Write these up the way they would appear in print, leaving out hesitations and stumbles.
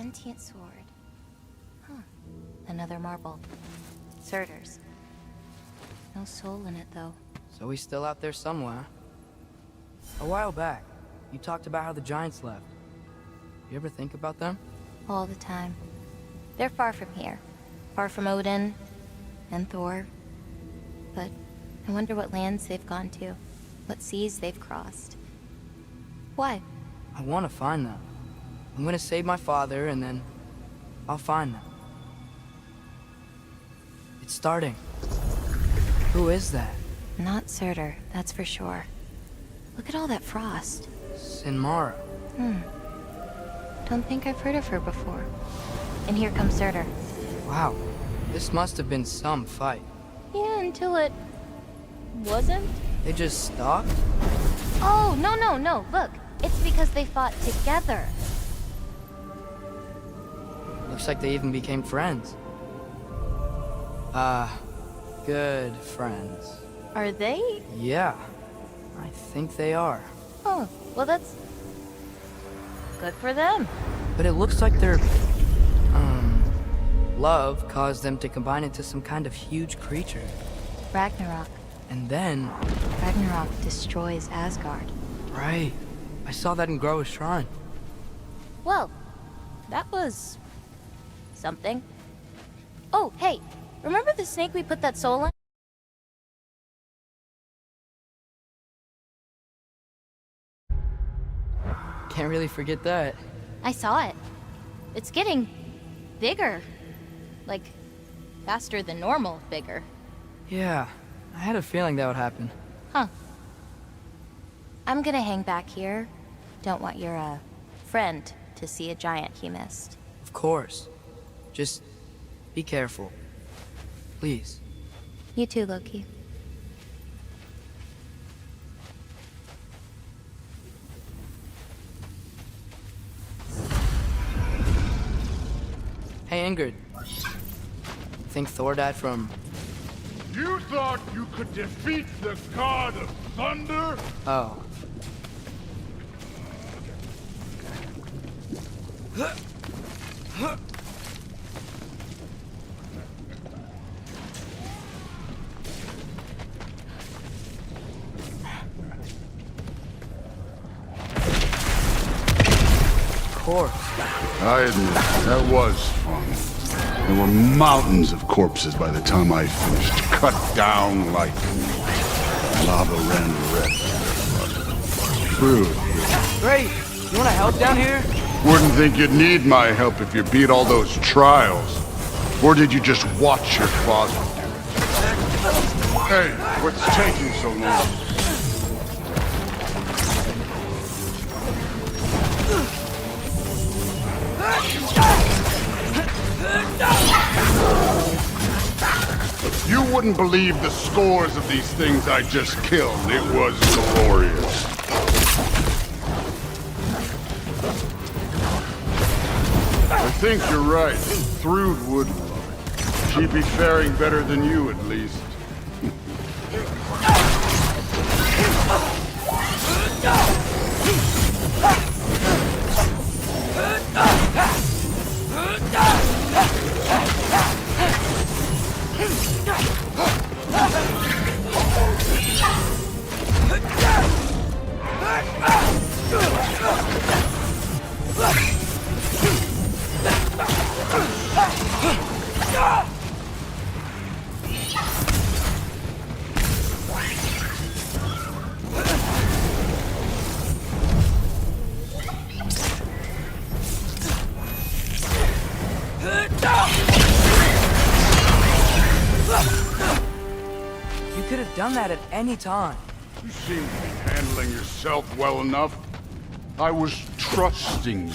sentient sword. Huh. Another marble. Surtur's. No soul in it, though. So he's still out there somewhere. A while back, you talked about how the giants left. You ever think about them? All the time. They're far from here. Far from Odin and Thor. But I wonder what lands they've gone to. What seas they've crossed. Why? I want to find them. I'm gonna save my father, and then I'll find them. It's starting. Who is that? Not Surtur, that's for sure. Look at all that frost. Sinmara. Don't think I've heard of her before. And here comes Surtur. Wow. This must have been some fight. Yeah, until it... wasn't? They just stopped? Oh, no. Look, it's because they fought together. Looks like they even became friends. Good friends. Are they? Yeah, I think they are. Oh, well that's... good for them. But it looks like their, love caused them to combine into some kind of huge creature. Ragnarok. And then... Ragnarok destroys Asgard. Right. I saw that in Groa's shrine. Well, that was... something. Oh, hey, remember the snake we put that soul in? Can't really forget that. I saw it. It's getting... bigger. Like, faster than normal bigger. Yeah, I had a feeling that would happen. Huh. I'm gonna hang back here. Don't want your, friend to see a giant he missed. Of course. Just be careful. Please. You too, Loki. Hey, Ingrid. Think Thor died from... You thought you could defeat the god of thunder? Oh. Of course. I admit, that was fun. There were mountains of corpses by the time I finished, cut down like lava ran red. True. Great! You wanna help down here? Wouldn't think you'd need my help if you beat all those trials. Or did you just watch your father do it? Hey, what's taking so long? You wouldn't believe the scores of these things I just killed. It was glorious. I think you're right. Thrud would love it. She'd be faring better than you, at least. You could have done that at any time. You seem to be handling yourself well enough. I was trusting you.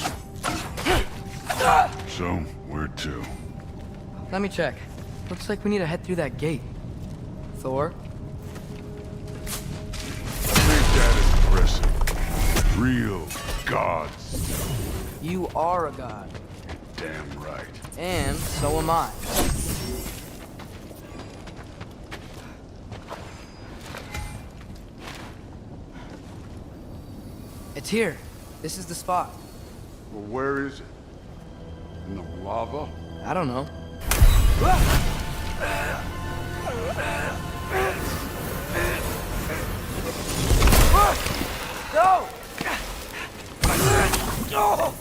So, where to? Let me check. Looks like we need to head through that gate. Thor? Ain't that impressive? Real gods. You are a god. Damn right. And so am I. It's here. This is the spot. Well, where is it? In the lava? I don't know. No!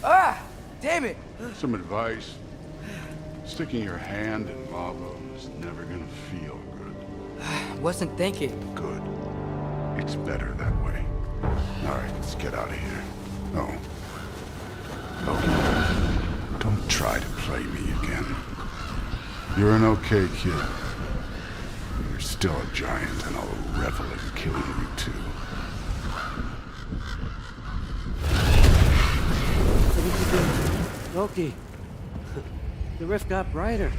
Ah! Damn it! Some advice. Sticking your hand in lava is never gonna feel good. Wasn't thinking. Good. It's better that way. Alright, let's get out of here. No. Loki, don't try to play me again. You're an okay kid. You're still a giant, and I'll revel in killing you too. What did you do? Loki, the rift got brighter.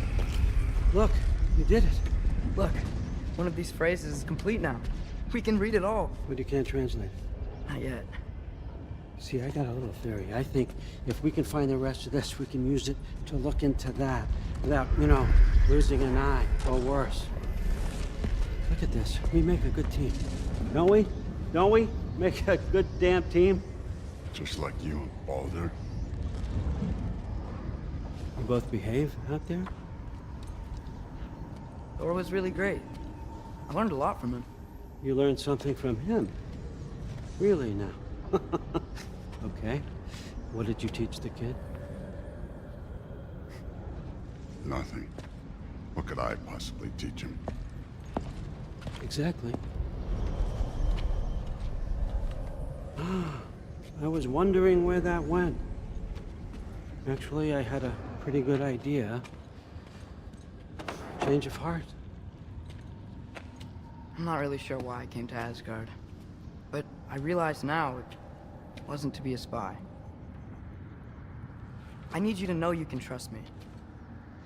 Look, you did it. Look, one of these phrases is complete now. We can read it all. But you can't translate it. Not yet. See, I got a little theory. I think if we can find the rest of this, we can use it to look into that without, losing an eye or worse. Look at this. We make a good team. Don't we? Don't we? Make a good damn team? Just like you and Baldur. You both behave out there? Thor was really great. I learned a lot from him. You learned something from him? Really now? Okay. What did you teach the kid? Nothing. What could I possibly teach him? Exactly. I was wondering where that went. Actually, I had a pretty good idea. Change of heart. I'm not really sure why I came to Asgard. But I realize now it wasn't to be a spy. I need you to know you can trust me.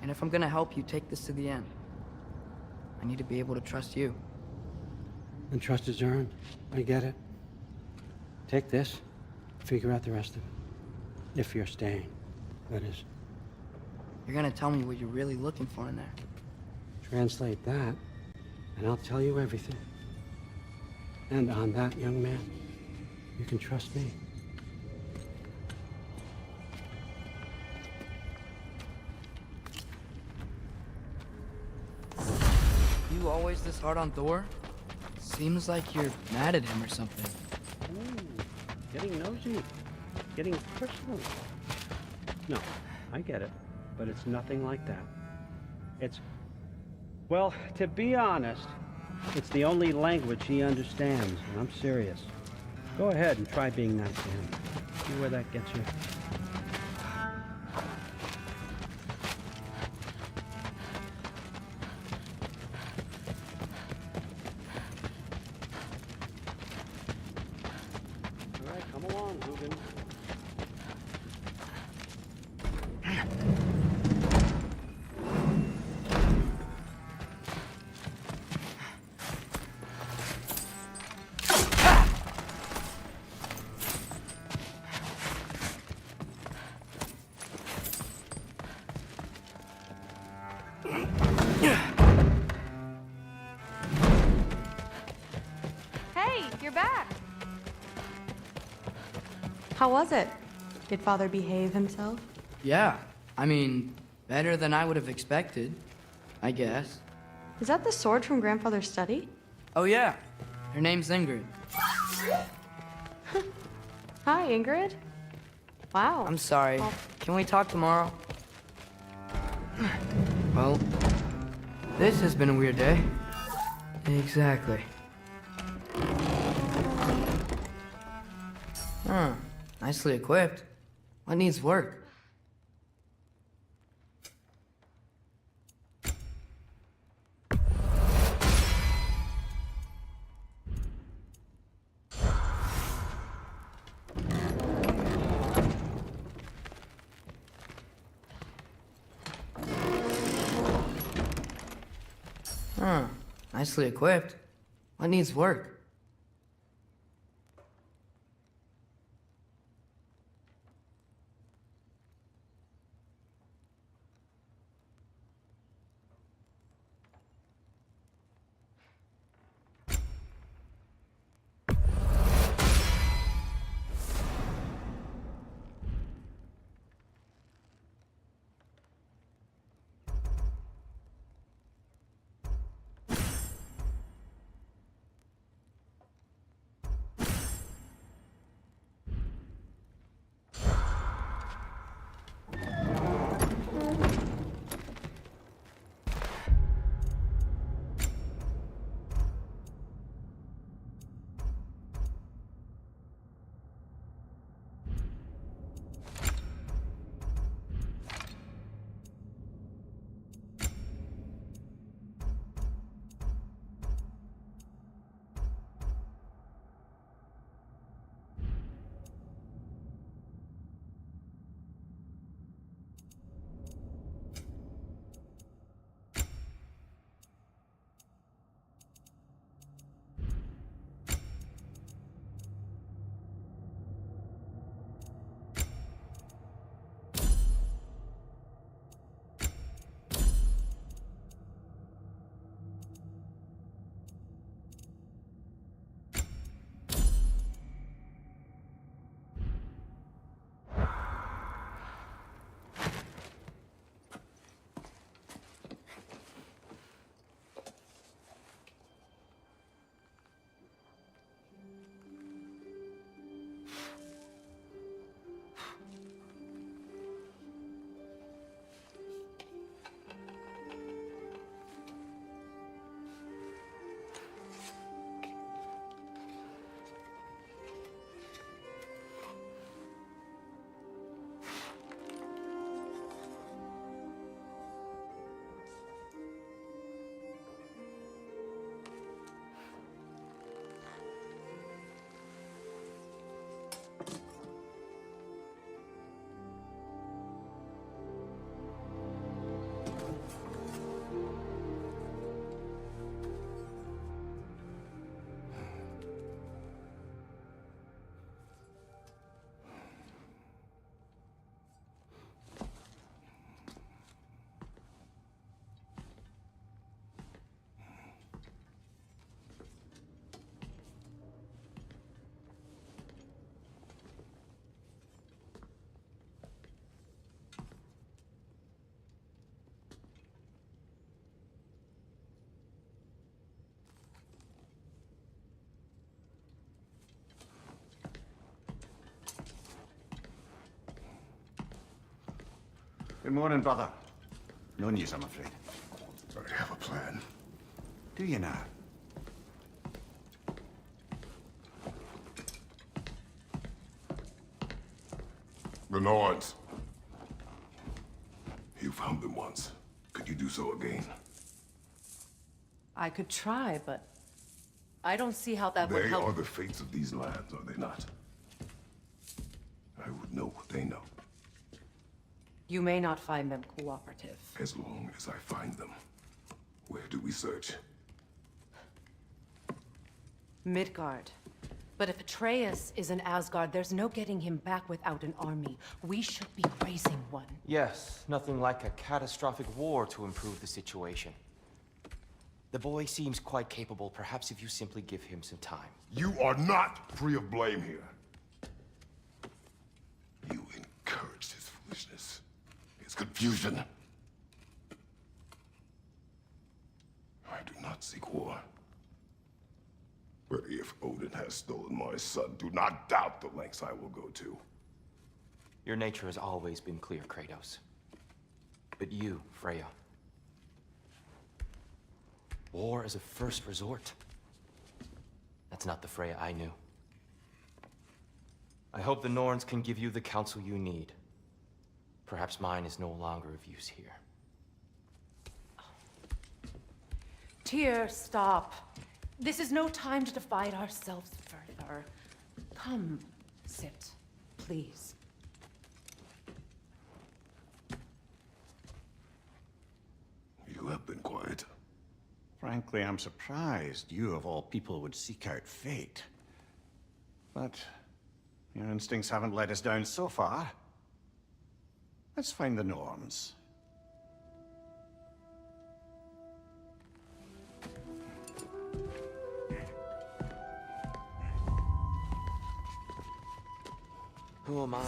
And if I'm gonna help you take this to the end, I need to be able to trust you. And trust is earned. I get it. Take this. Figure out the rest of it. If you're staying, that is. You're gonna tell me what you're really looking for in there. Translate that, and I'll tell you everything. And on that, young man, you can trust me. You always this hard on Thor? Seems like you're mad at him or something. Ooh, getting nosy. Getting personal. No, I get it. But it's nothing like that. It's... Well, to be honest, it's the only language he understands, and I'm serious. Go ahead and try being nice to him. See where that gets you. All right, come along, Hugin. Hey, you're back. How was it? Did Father behave himself? Yeah, I mean, better than I would have expected, I guess. Is that the sword from Grandfather's study? Oh yeah, her name's Ingrid. Hi, Ingrid. Wow. I'm sorry, Well- can we talk tomorrow? Well, this has been a weird day. Exactly. Huh, nicely equipped. What needs work? Huh, nicely equipped. What needs work? Good morning, brother. No news, I'm afraid. I have a plan. Do you now? The Norns. You found them once. Could you do so again? I could try, but I don't see how that would They help. are the fates of these lands, are they not? I would know what they know, You may not find them cooperative. as long as I find them. Where do we search? Midgard. But if Atreus is in Asgard, there's no getting him back without an army. We should be raising one. Yes, nothing like a catastrophic war to improve the situation. The boy seems quite capable. Perhaps if you simply give him some time. You are not free of blame here. You encouraged his foolishness, his confusion. I do not seek war. But if Odin has stolen my son, do not doubt the lengths I will go to. Your nature has always been clear, Kratos. But you, Freya. War as a first resort. That's not the Freya I knew. I hope the Norns can give you the counsel you need. Perhaps mine is no longer of use here. Tyr, stop. This is no time to divide ourselves further. Come, sit, please. You have been quiet. Frankly, I'm surprised you, of all people, would seek out fate. But your instincts haven't let us down so far. Let's find the Norns. Who am I?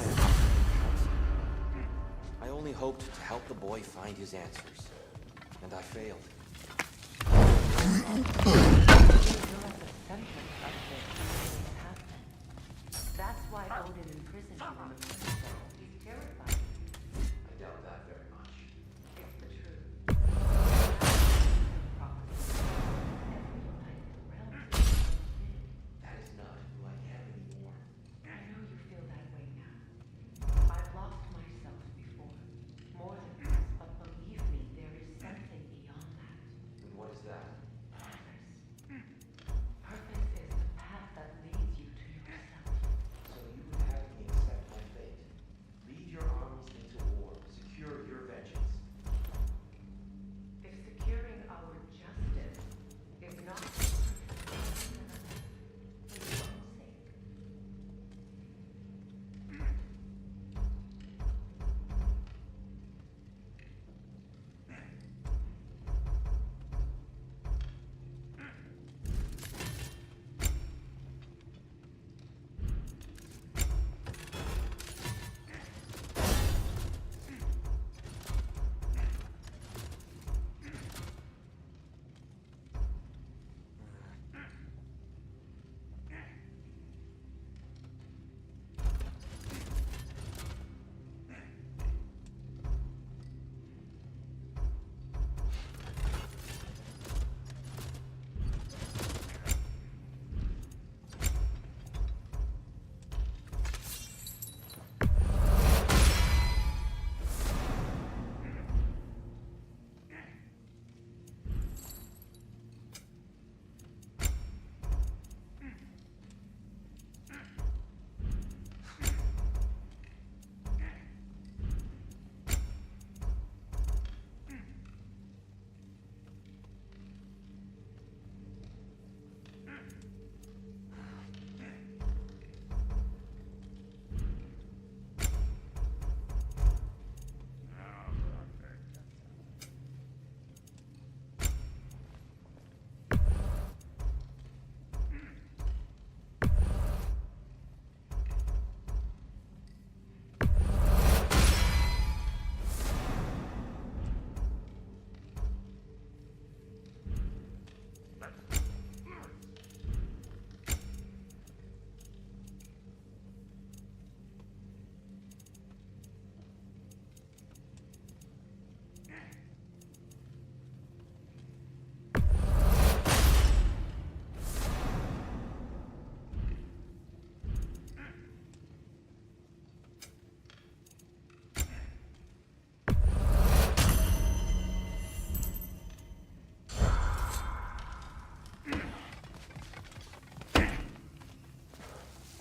I only hoped to help the boy find his answers. And I failed. That's why Odin imprisoned you in the first place. He's terrified. I doubt that very much. It's the truth. That is not who I am anymore. I know you feel that way now. I've lost myself before. More than this, but believe me, there is something beyond that. And what is that? Purpose. Purpose is the path that leads you to yourself. So you would have me accept my fate.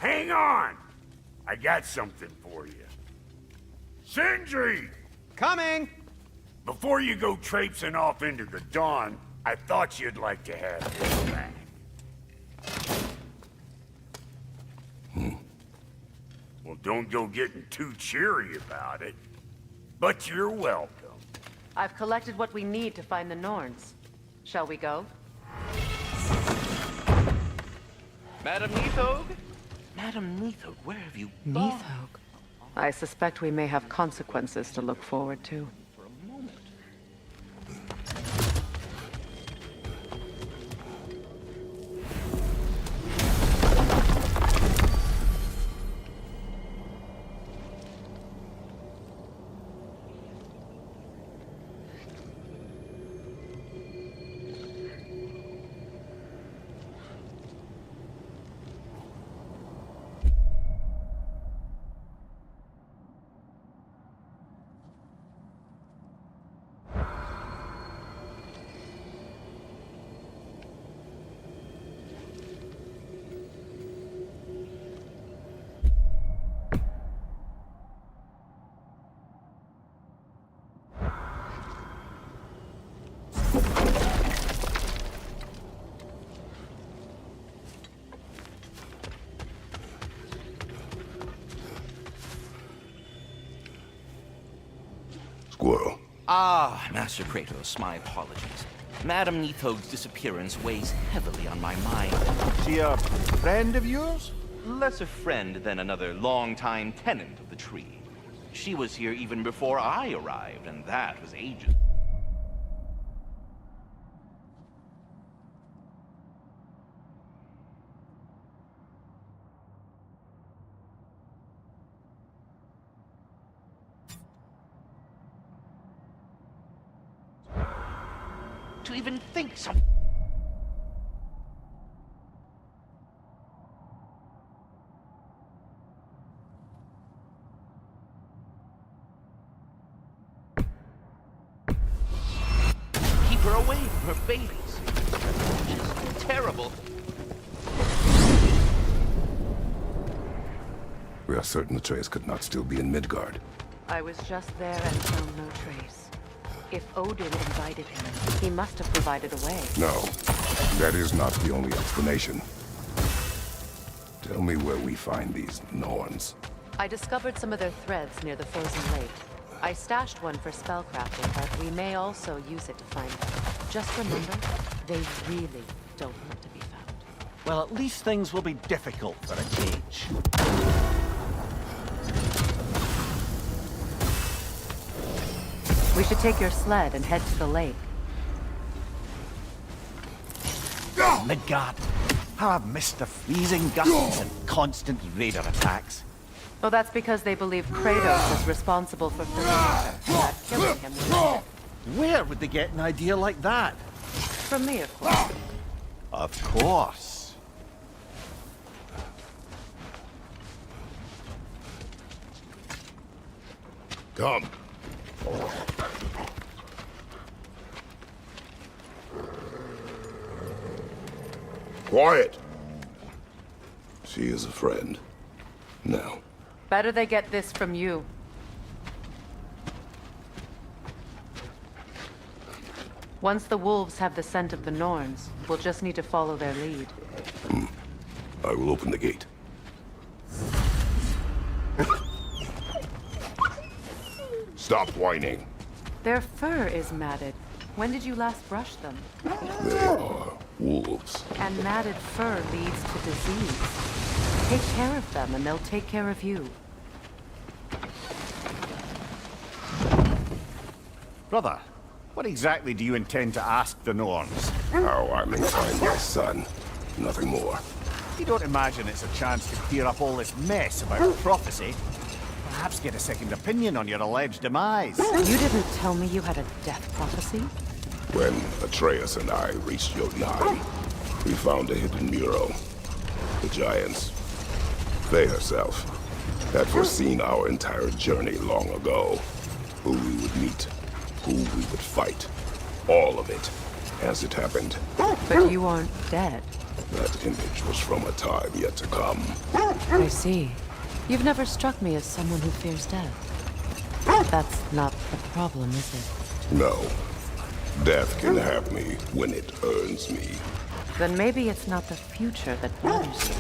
Hang on! I got something for you. Sindri! Coming! Before you go traipsing off into the dawn, I thought you'd like to have this back. Well, don't go getting too cheery about it. But you're welcome. I've collected what we need to find the Norns. Shall we go? Madam Neathog? Madam Neathog, where have you gone? Neathog. I suspect we may have consequences to look forward to. For a moment. Squirrel. Ah, Master Kratos, my apologies. Madam Neathog's disappearance weighs heavily on my mind. She a friend of yours? Less a friend than another longtime tenant of the tree. She was here even before I arrived, and that was ages. To even think something. Keep her away from her babies. She's terrible. We are certain Atreus could not still be in Midgard. I was just there and found no trace. If Odin invited him, he must have provided a way. No, that is not the only explanation. Tell me where we find these Norns. I discovered some of their threads near the frozen lake. I stashed one for spellcrafting, but we may also use it to find them. Just remember, they really don't want to be found. Well, at least things will be difficult for a change. We should take your sled and head to the lake. Midgard. How I've missed the freezing gusts and constant raider attacks. Well, that's because they believe Kratos is responsible for that killing him with it. Where would they get an idea like that? From me, of course. Of course. Come. Quiet. She is a friend. Now. Better they get this from you. Once the wolves have the scent of the Norns, we'll just need to follow their lead. I will open the gate. Stop whining. Their fur is matted. When did you last brush them? They are wolves. And matted fur leads to disease. Take care of them and they'll take care of you. Brother, what exactly do you intend to ask the Norns? How I may find my son. Nothing more. You don't imagine it's a chance to clear up all this mess about prophecy? Perhaps get a second opinion on your alleged demise. You didn't tell me you had a death prophecy? When Atreus and I reached Jotunheim, we found a hidden mural. The giants, Faye herself, had foreseen our entire journey long ago. Who we would meet, who we would fight. All of it, as it happened. But you aren't dead. That image was from a time yet to come. I see. You've never struck me as someone who fears death. That's not the problem, is it? No. Death can have me when it earns me. Then maybe it's not the future that bothers you.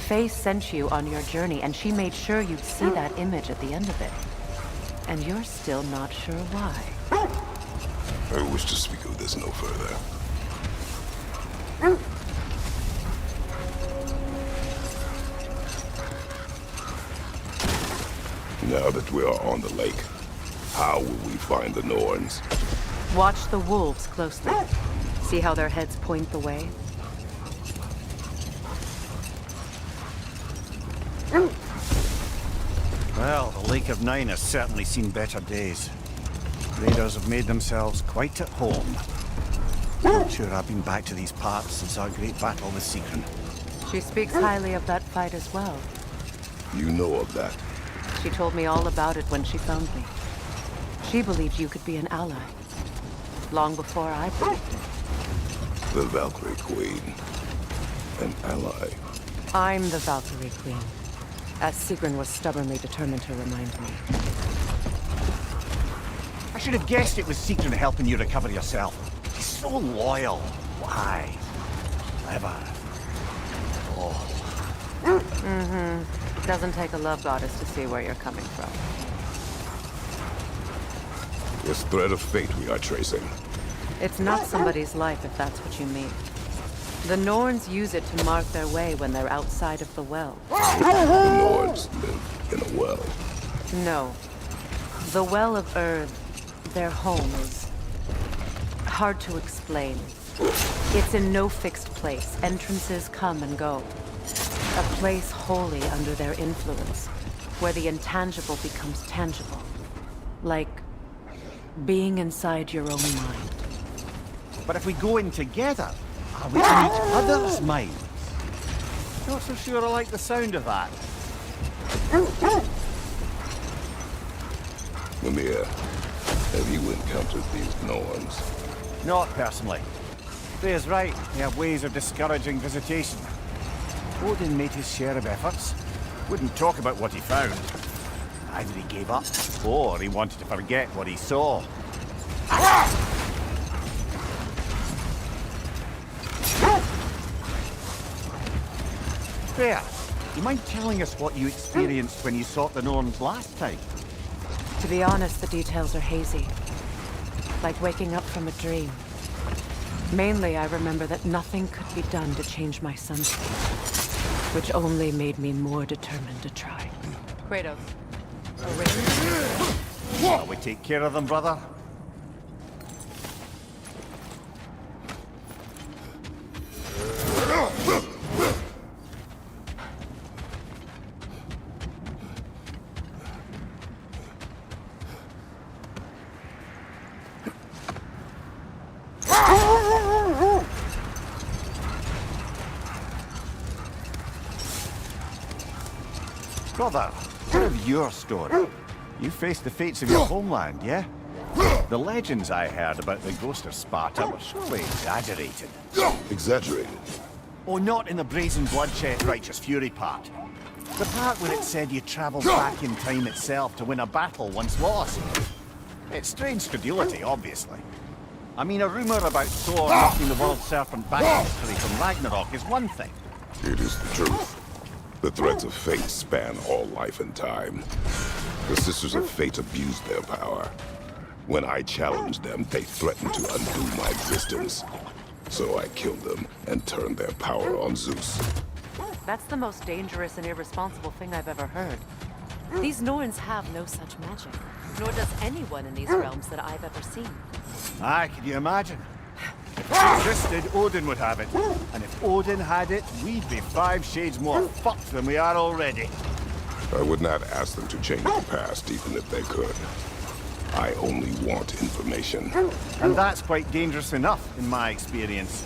Faye sent you on your journey, and she made sure you'd see that image at the end of it. And you're still not sure why. I wish to speak of this no further. Now that we are on the lake, how will we find the Norns? Watch the wolves closely. See how their heads point the way? Well, the Lake of Nine has certainly seen better days. Raiders have made themselves quite at home. Not sure I've been back to these parts since our great battle with Sigrun. She speaks highly of that fight as well. You know of that. She told me all about it when she found me. She believed you could be an ally. Long before I predicted. The Valkyrie Queen. An ally. I'm the Valkyrie Queen, as Sigrun was stubbornly determined to remind me. I should have guessed it was Sigrun helping you recover yourself. He's so loyal. Why? Clever. Oh. Mm-hmm. Doesn't take a love goddess to see where you're coming from. This thread of fate we are tracing. It's not somebody's life, if that's what you mean. The Norns use it to mark their way when they're outside of the well. The Norns live in a well. No. The Well of Earth, their home, is hard to explain. It's in no fixed place. Entrances come and go. A place wholly under their influence, where the intangible becomes tangible. Like being inside your own mind. But if we go in together, are we in each other's minds? Not so sure I like the sound of that. Mimir, have you encountered these Norns? Not personally. Freya's right. They have ways of discouraging visitation. Odin made his share of efforts. Wouldn't talk about what he found. Either he gave up, or he wanted to forget what he saw. Freya, you mind telling us what you experienced when you sought the Norns last time? To be honest, the details are hazy. Like waking up from a dream. Mainly, I remember that nothing could be done to change my son's fate, which only made me more determined to try. Kratos. Shall we take care of them, brother? Brother, what of your story? You faced the fates of your homeland, yeah? The legends I heard about the ghost of Sparta were surely exaggerated. Exaggerated? Oh, not in the brazen bloodshed righteous fury part. The part where it said you travelled back in time itself to win a battle once lost. It's strange credulity, obviously. I mean, a rumour about Thor knocking the world serpent back in history from Ragnarok is one thing. It is the truth. The threads of fate span all life and time. The Sisters of Fate abused their power. When I challenged them, they threatened to undo my existence. So I killed them and turned their power on Zeus. That's the most dangerous and irresponsible thing I've ever heard. These Norns have no such magic, nor does anyone in these realms that I've ever seen. Aye, can you imagine? If it existed, Odin would have it. And if Odin had it, we'd be 5 shades more fucked than we are already. I would not ask them to change the past, even if they could. I only want information. And that's quite dangerous enough, in my experience.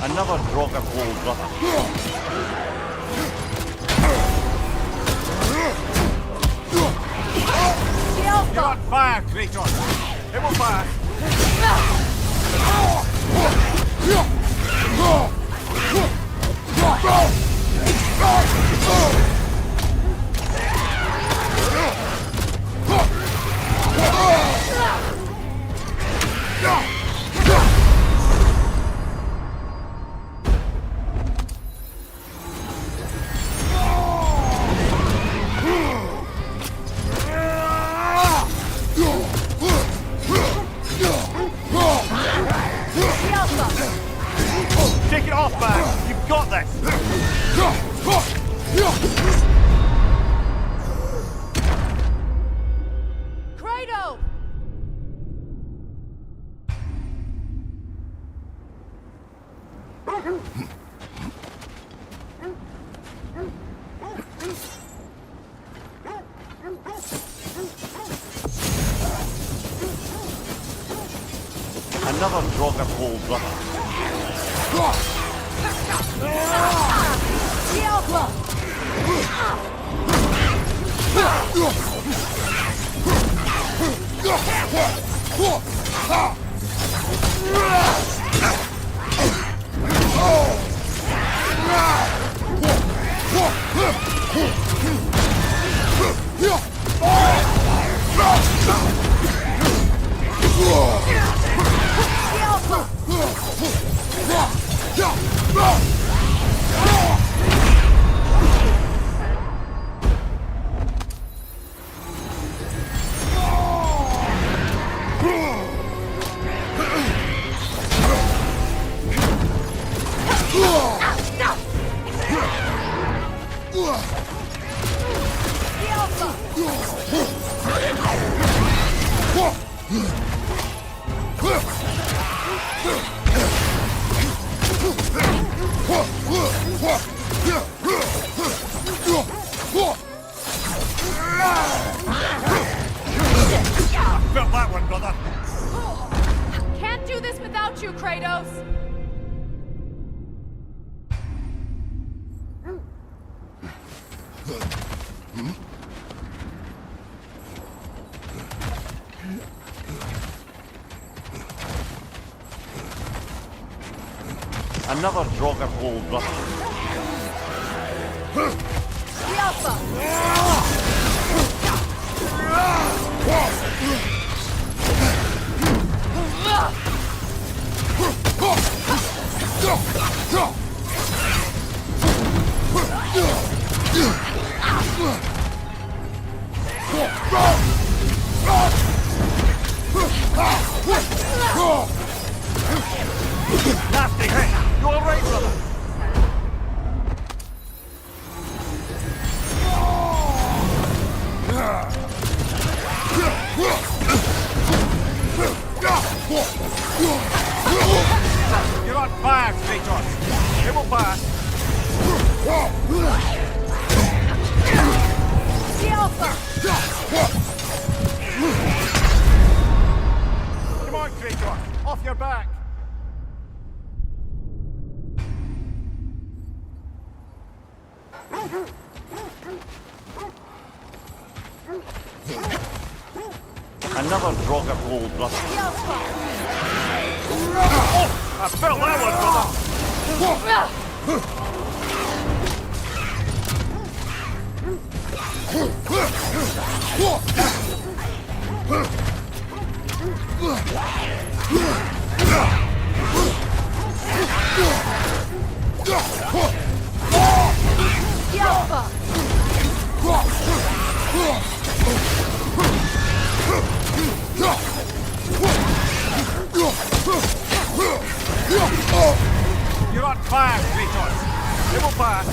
Another drog of old brother. You're on fire, Kratos! It will pass! Take it off, man! You've got this! Kratos! Another drog of old brother. Felt that one, brother. Can't do this without you, Kratos! Another drog of old brother. Nasty hit! You alright, brother? Come on, Kratos! Off your back! Another drog of gold, brother. I felt that one, brother! You're on fire, Kratos! It will pass!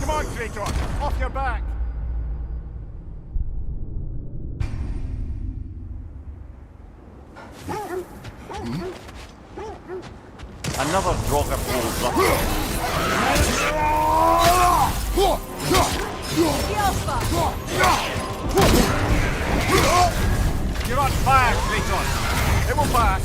Come on, Kratos! Off your back! Another drog of gold, You're on fire, Kratos! It will pass!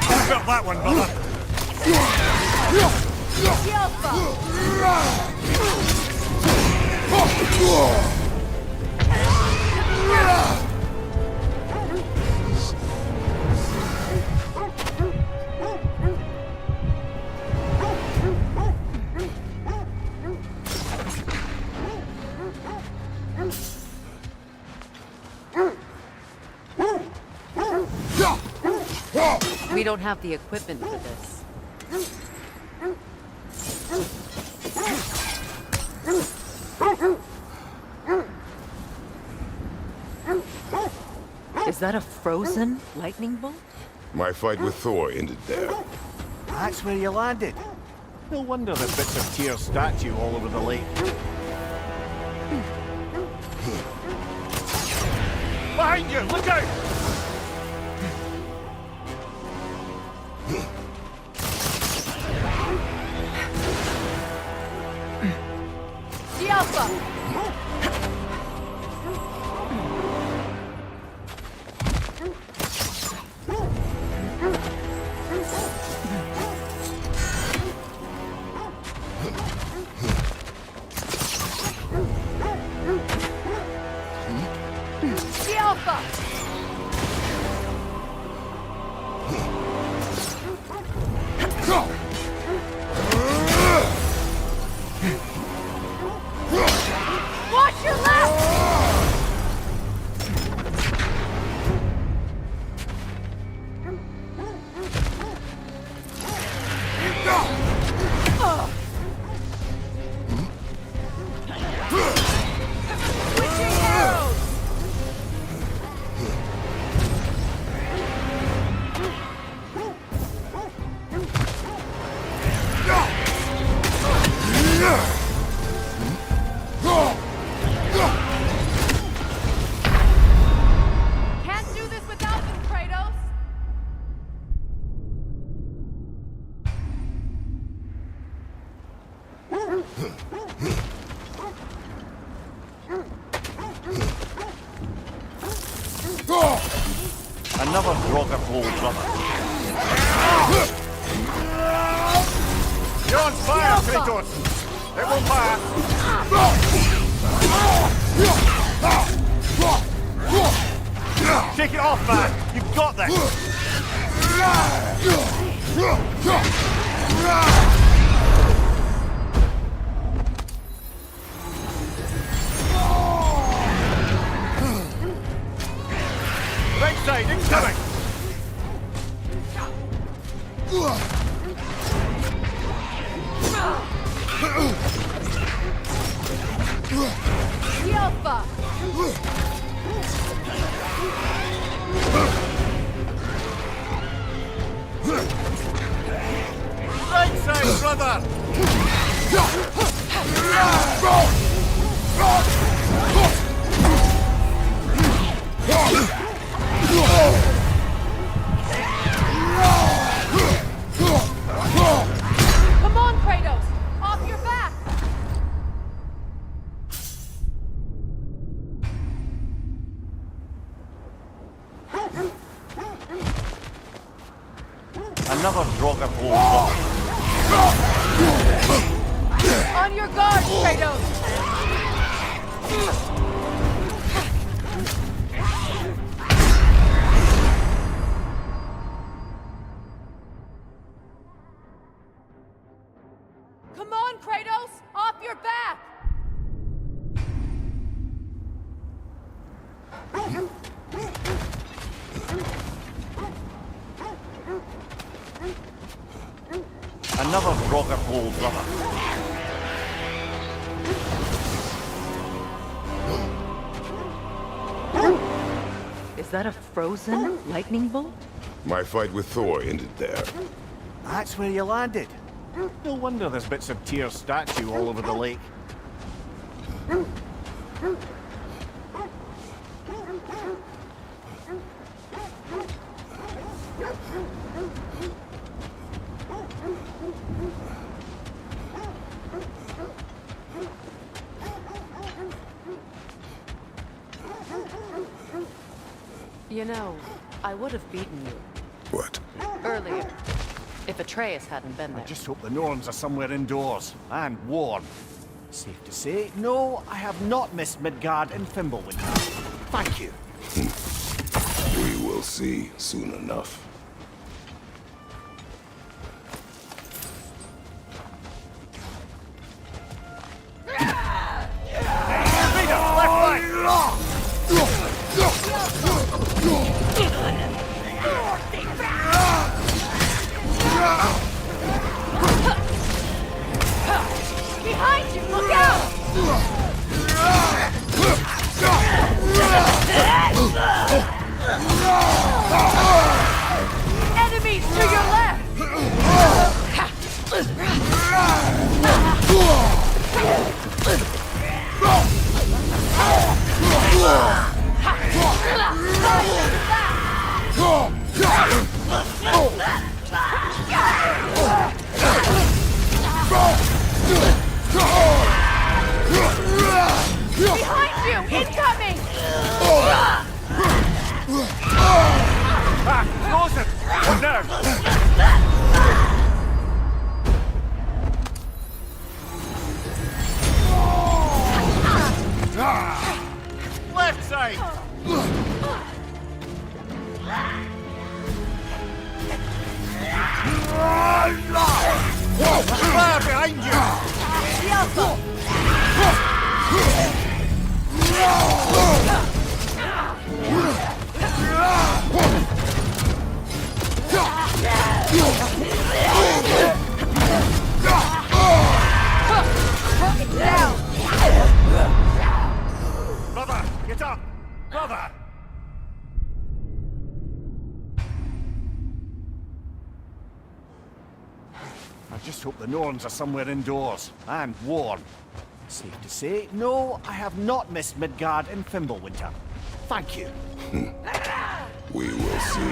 I felt that one, brother! We don't have the equipment for this. Is that a frozen lightning bolt? My fight with Thor ended there. That's where you landed. No wonder there's bits of Tyr's statue all over the lake. Behind you! Look out! Watch your left! Another Draugr hole, brother. You're on fire, Kratos! It won't pass! Take it off, man! You've got this! Right side, incoming! Yelpa! Right side, brother! Come on, Kratos! Off your back! Another Draugr hole, brother. On your guard, Kratos! Come on, Kratos! Off your back! Another Draugr hole, brother. Is that a frozen lightning bolt? My fight with Thor ended there. That's where you landed. No wonder there's bits of Tyr's statue all over the lake. You know, I would have beaten you What? earlier if Atreus hadn't been I there. just hope the Norns are somewhere indoors and warm. Safe to say, no, I have not missed Midgard and Fimbulwinter. Thank you. We will see soon enough. Behind you! Look out! Enemies to your left! Behind you! Incoming! Closer! Now! Left side! Fire behind you! Down! Brother, get up! Brother! I just hope the Norns are somewhere indoors and warm. Safe to say, no, I have not missed Midgard and Fimbulwinter. Thank you. We will see.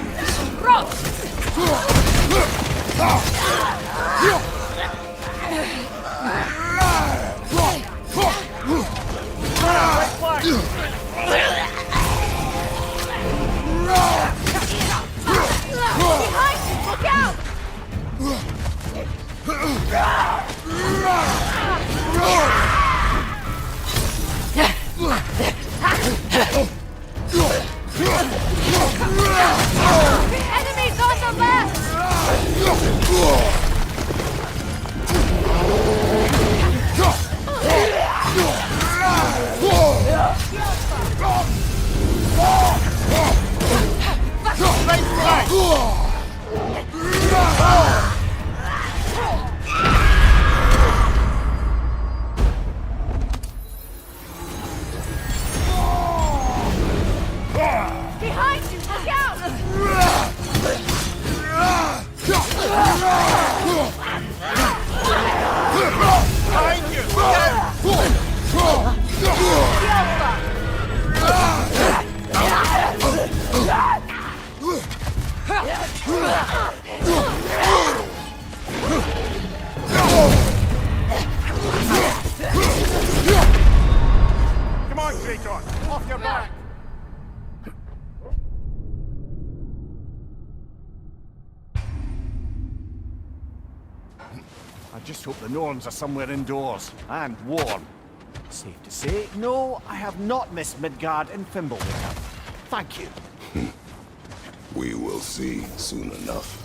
hope the Norns are somewhere indoors, and warm. Safe to say, no, I have not missed Midgard and Fimbulwinter. Thank you. We will see soon enough.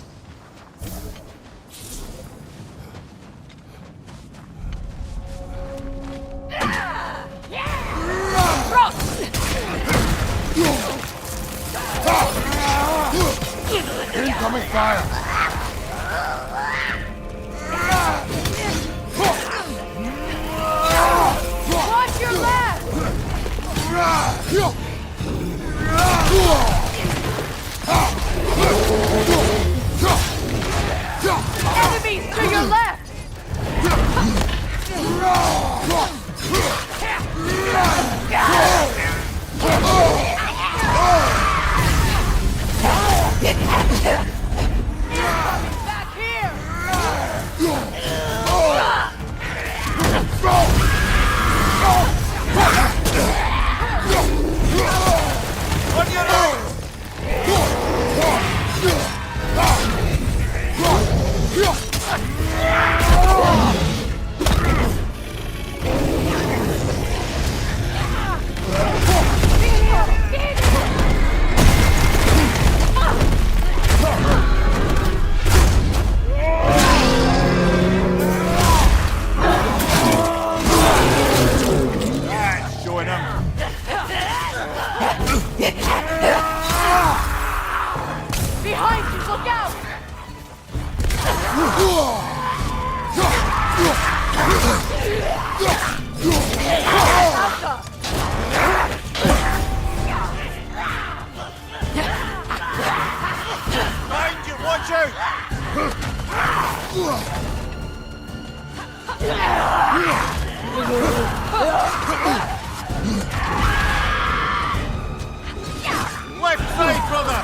Incoming fire! Watch your left! Enemies to your left! Back here! On your right! Showing up. Behind you, look out! Behind you, watch out! Left side, brother!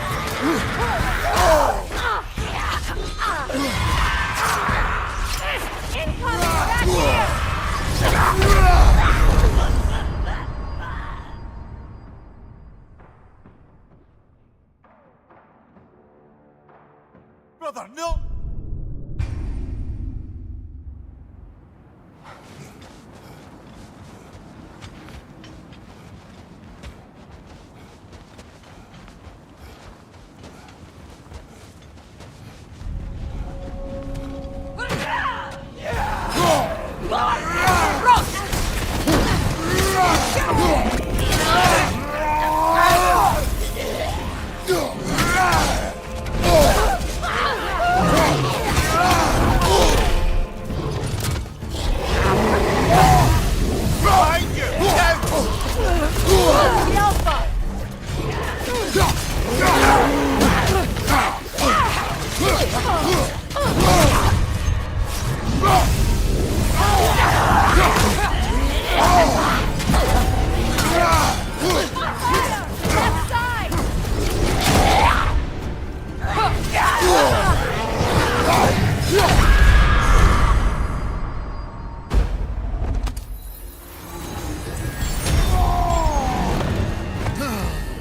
Incoming back here! Brother, no!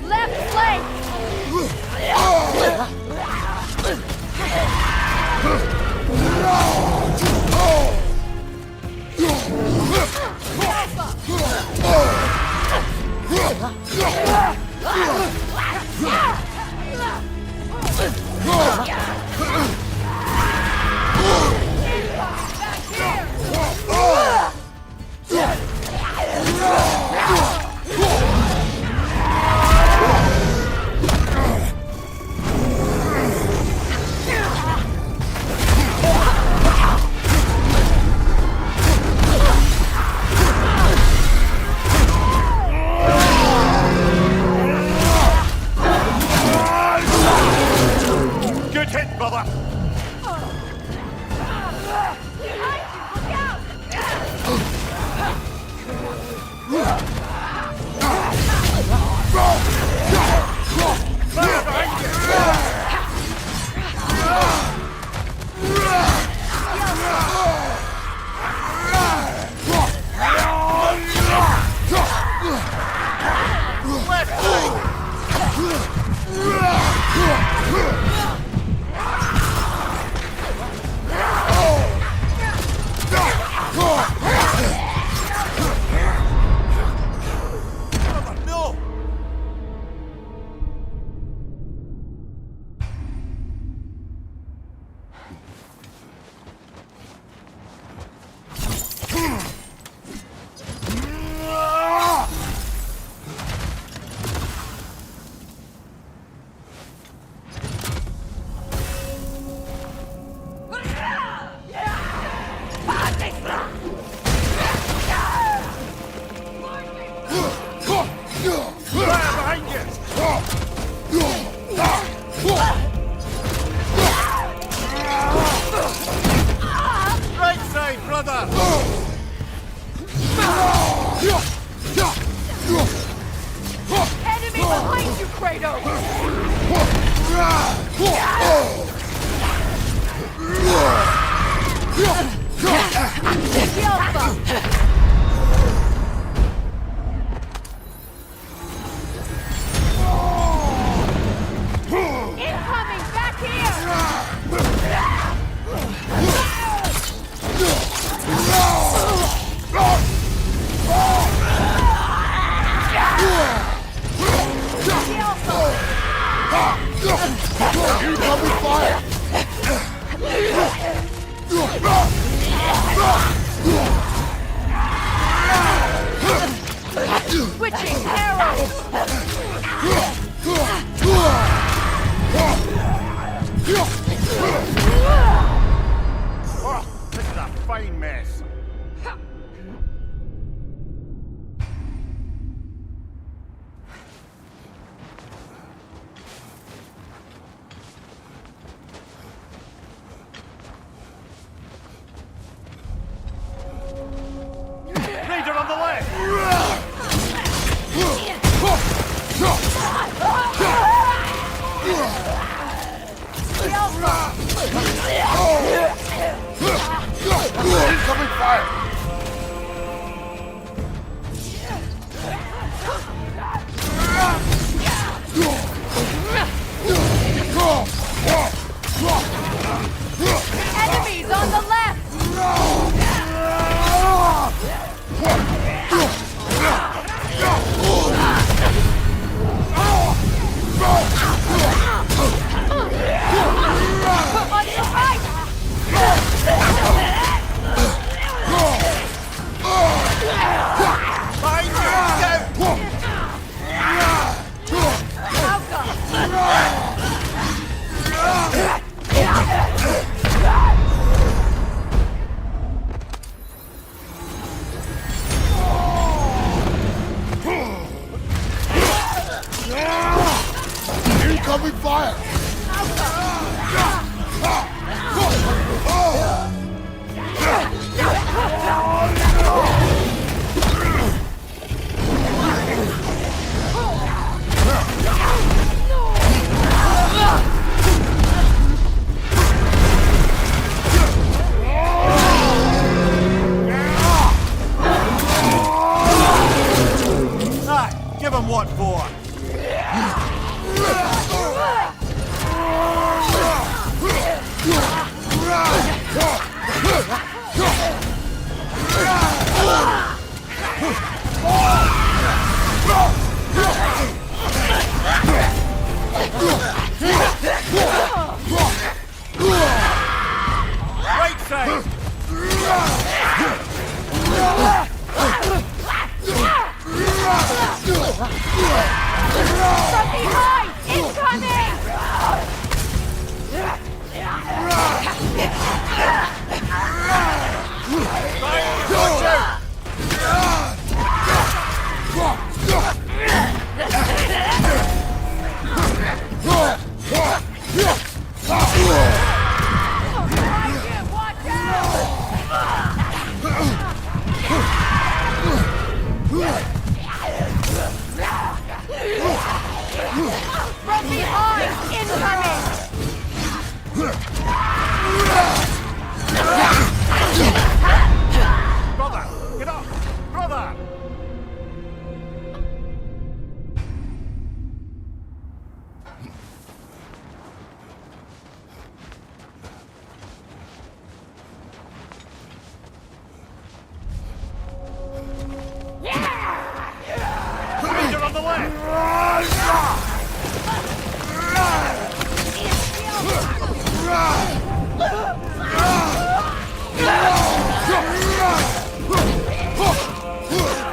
Left flank! Good hit! Incoming fire! Enemies on the left! On your right! Incoming fire! Aye, give him what for. Right side! From behind! Incoming! Watch out! From behind! Incoming! Brother, get up! Brother! Ranger on the left!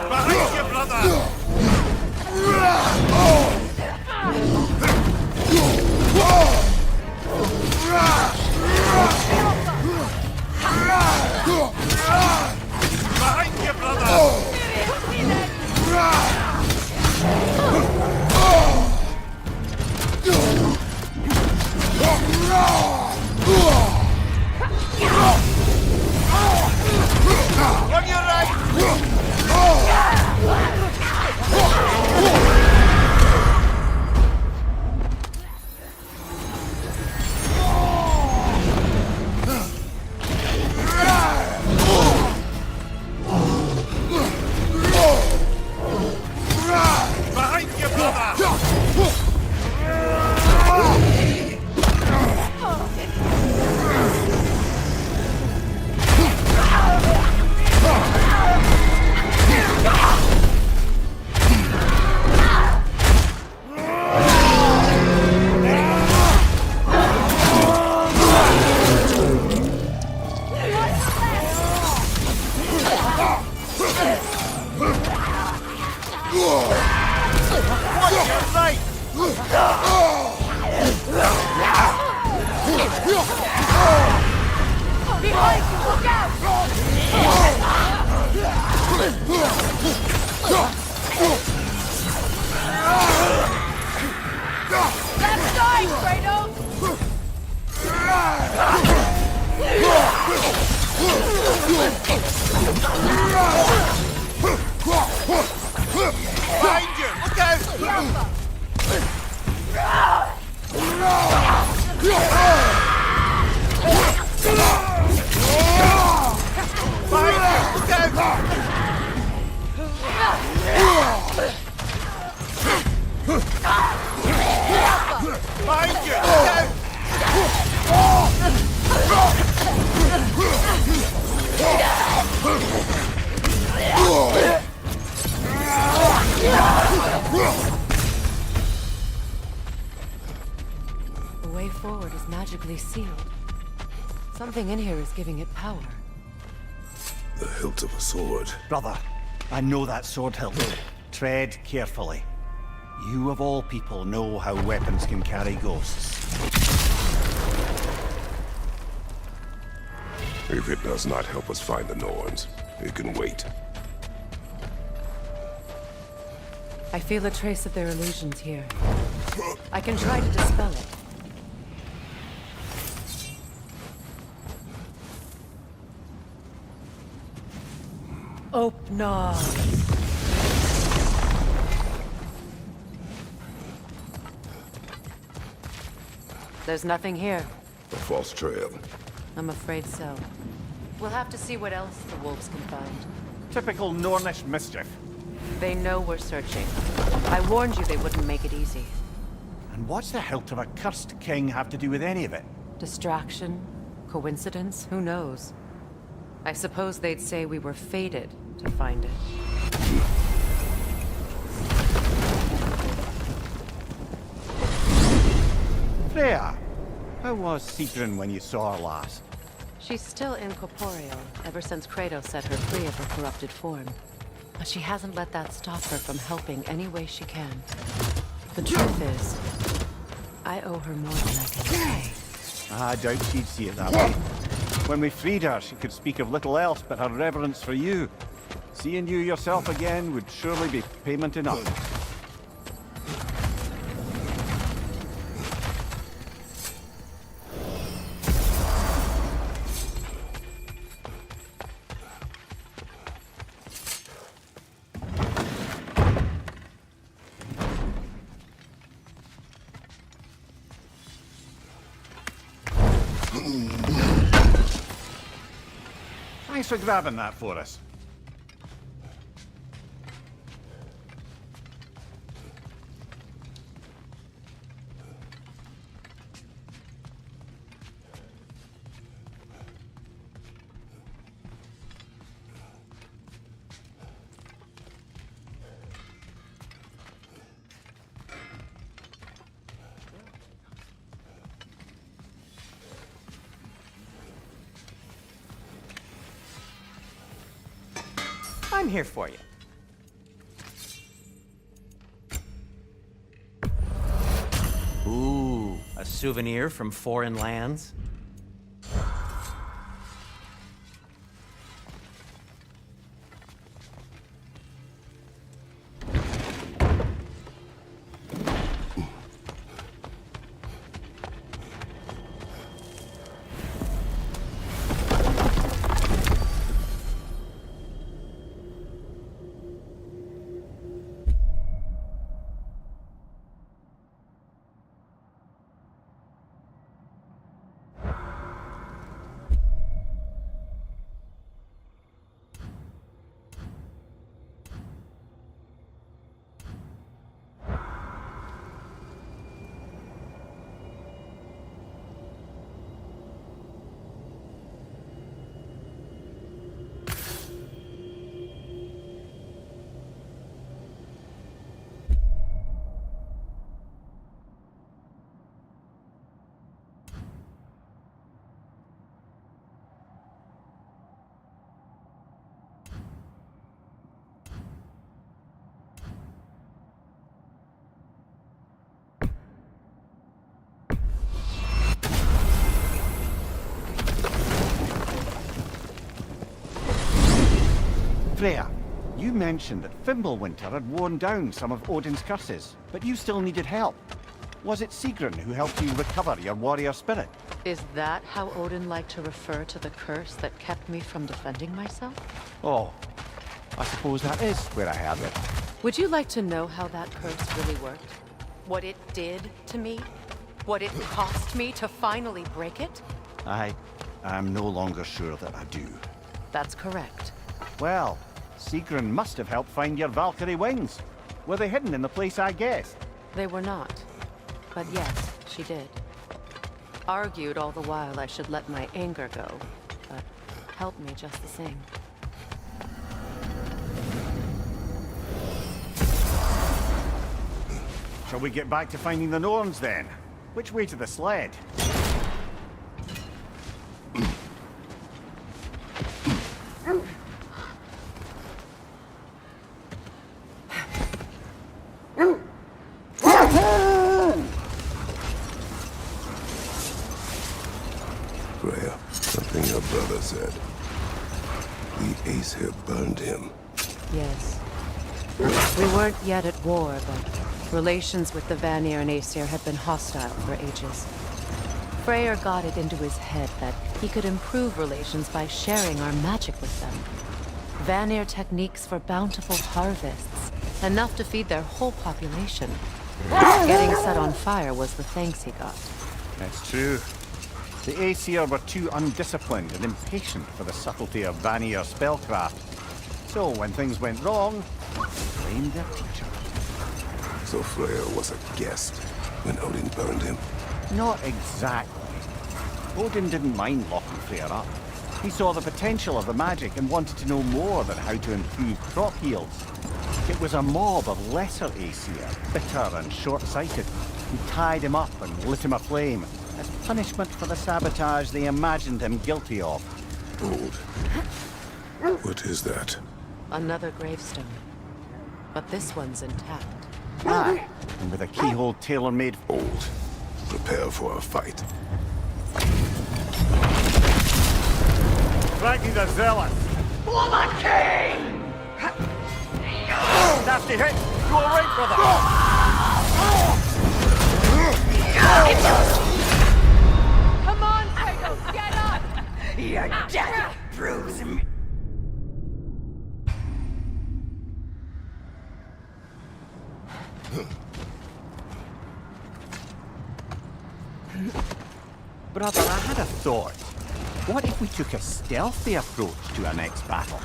Behind you, brother! Behind you, brother! On your right! Behind you, brother! Watch your right! Behind you! Look out! Left side, Kratos! magically sealed. Something in here is giving it power. The hilt of a sword. Brother, I know that sword hilt. Tread carefully. You of all people know how weapons can carry ghosts. If it does not help us find the Norns, it can wait. I feel a trace of their illusions here. I can try to dispel it. Opna. There's nothing here. A false trail. I'm afraid so. We'll have to see what else the wolves can find. Typical Nornish mischief. They know we're searching. I warned you they wouldn't make it easy. And what's the hilt of a cursed king have to do with any of it? Distraction? Coincidence? Who knows? I suppose they'd say we were fated to find it. Freya, how was Sigrun when you saw her last? She's still incorporeal, ever since Kratos set her free of her corrupted form. But she hasn't let that stop her from helping any way she can. The truth is, I owe her more than I can say. I doubt she'd see it that way. When we freed her, she could speak of little else but her reverence for you. Seeing you yourself again would surely be payment enough. Thanks for grabbing that for us. I'm here for you. Ooh, a souvenir from foreign lands? Freya, you mentioned that Fimbulwinter had worn down some of Odin's curses, but you still needed help. Was it Sigrun who helped you recover your warrior spirit? Is that how Odin liked to refer to the curse that kept me from defending myself? Oh, I suppose that is where I have it. Would you like to know how that curse really worked? What it did to me? What it cost me to finally break it? I'm no longer sure that I do. That's correct. Well, Sigrun must have helped find your Valkyrie wings. Were they hidden in the place I guessed? They were not. But yes, she did. Argued all the while I should let my anger go, but helped me just the same. Shall we get back to finding the Norns then? Which way to the sled? Aesir burned him. Yes. We weren't yet at war, but relations with the Vanir and Aesir had been hostile for ages. Freyr got it into his head that he could improve relations by sharing our magic with them. Vanir techniques for bountiful harvests, enough to feed their whole population. Getting set on fire was the thanks he got. That's true. The Aesir were too undisciplined and impatient for the subtlety of Vanir spellcraft. So when things went wrong, they blamed their teacher. So Freyr was a guest when Odin burned him? Not exactly. Odin didn't mind locking Freyr up. He saw the potential of the magic and wanted to know more than how to improve crop yields. It was a mob of lesser Aesir, bitter and short-sighted, who tied him up and lit him aflame, as punishment for the sabotage they imagined him guilty of. Old. What is that? Another gravestone. But this one's intact. Aye, and with a keyhole tailor-made. Old. Prepare for a fight. Frankie the Zealous! For the king! Nasty hit! You alright, brother? Come on, Kratos, get up! Your death proves me. Brother, I had a thought. What if we took a stealthy approach to our next battle?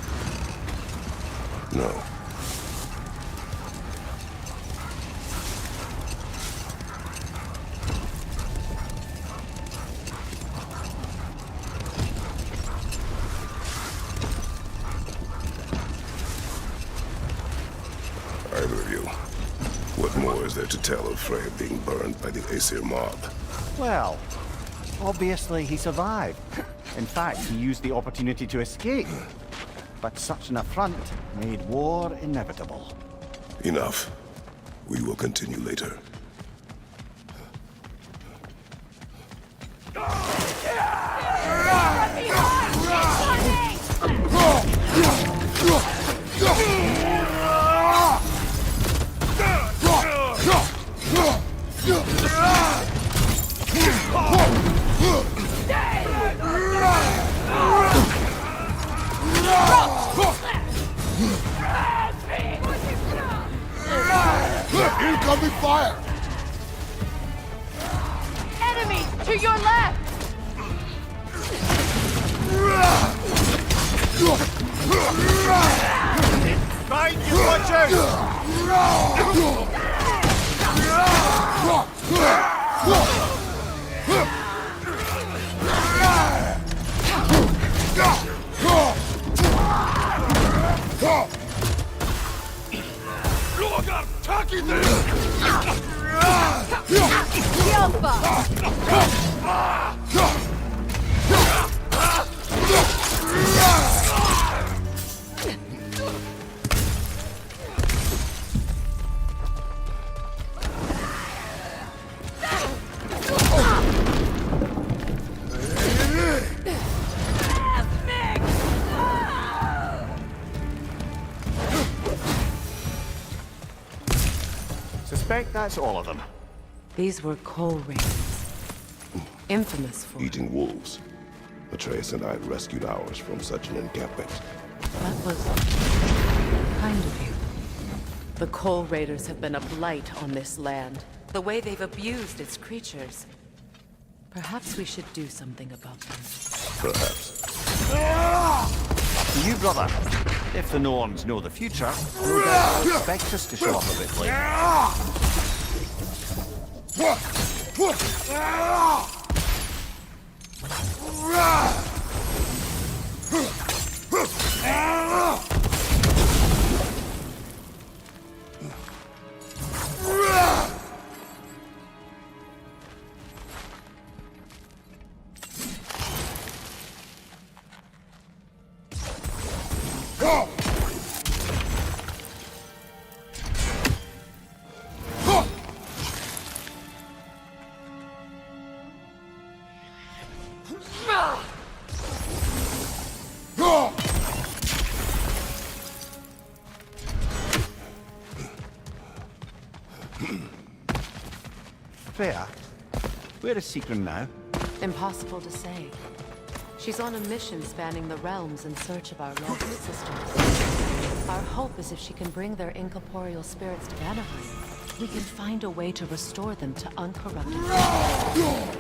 No. Either of you. What more is there to tell of Freyr being burned by the Aesir mob? Well, obviously he survived. In fact, he used the opportunity to escape. But such an affront made war inevitable. Enough. We will continue later. Incoming fire! Enemy to your left! Find you, watch Look at attacking this! Suspect that's all of them. These were coal raiders. Infamous for... Eating wolves. Atreus and I rescued ours from such an encampment. That was... kind of you. The coal raiders have been a blight on this land. The way they've abused its creatures. Perhaps we should do something about them. Perhaps. Up to you, brother. If the Norns know the future, no doubt they'll expect us to show up a bit late. Freya, where is Sigrun now? Impossible to say. She's on a mission spanning the realms in search of our lost sisters. Our hope is if she can bring their incorporeal spirits to Vanaheim, we can find a way to restore them to uncorrupted life.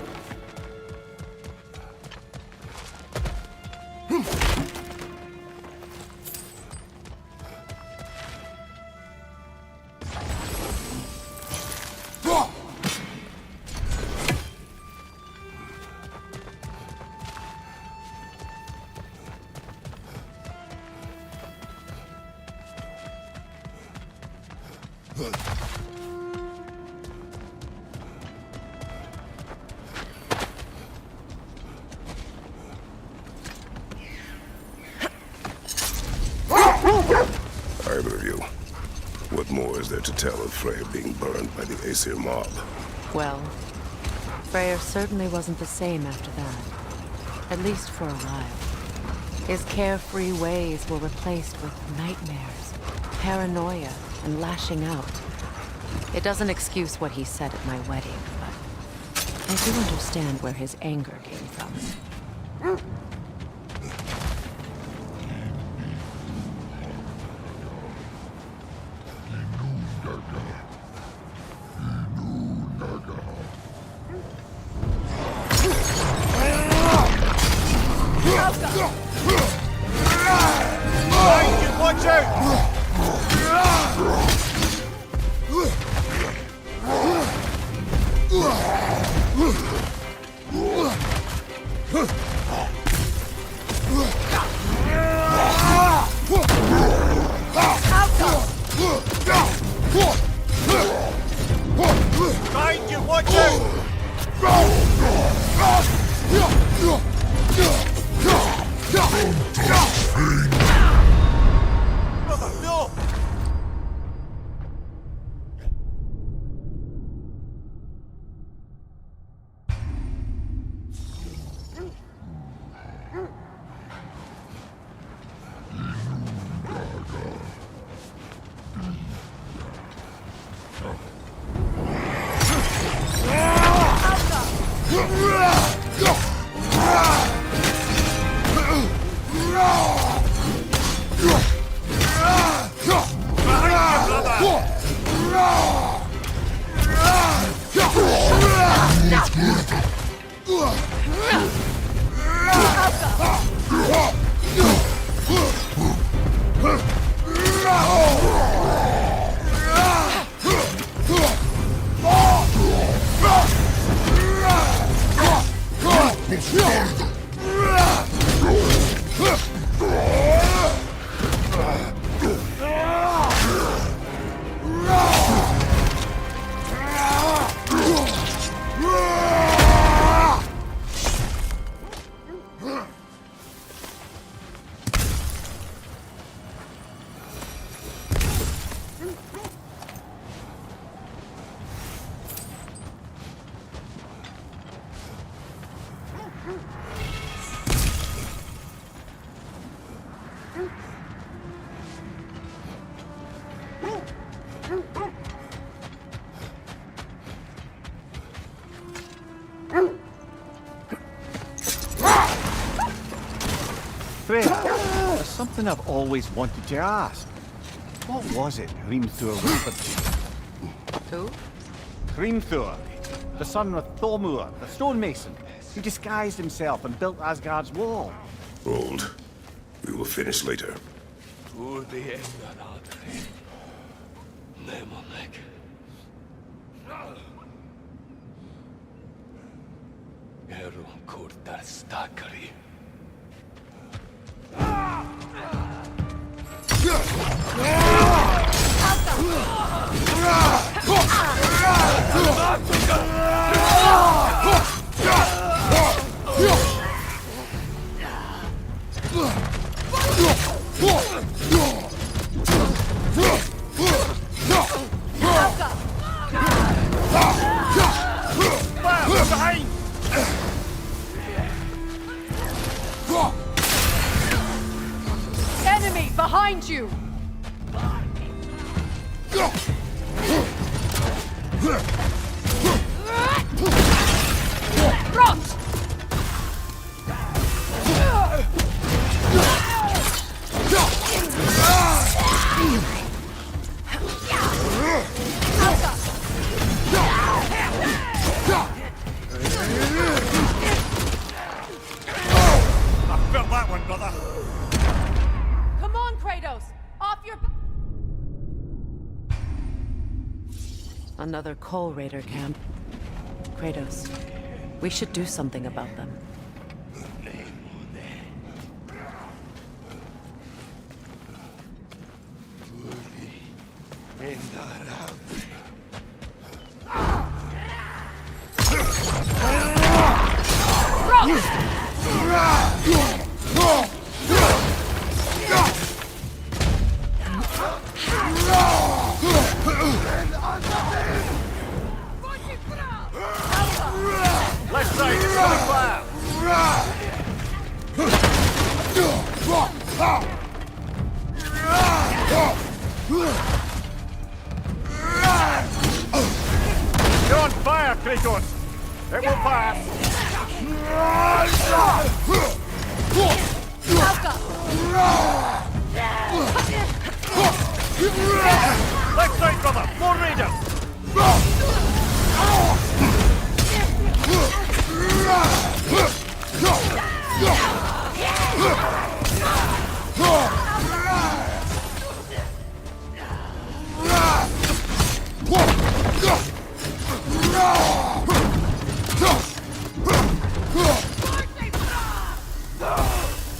Either of you, what more is there to tell of Freyr being burned by the Aesir mob? Well, Freyr certainly wasn't the same after that. At least for a while. His carefree ways were replaced with nightmares, paranoia, and lashing out. It doesn't excuse what he said at my wedding, but I do understand where his anger came from. Watch out! Behind you, watch no! Freya, there's something I've always wanted to ask. What was it Hrimthur whispered to you? Who? Hrimthur, the son of Thormur, the stonemason. He disguised himself and built Asgard's wall. Hold. We will finish later. Enemy behind you! Ross! I felt that one, brother. Come on, Kratos! Off your... Another Coal Raider camp. Kratos, we should do something about them. Left side, it's coming fire. You're on fire, Kratos. It will pass. Left side, brother. More raiders.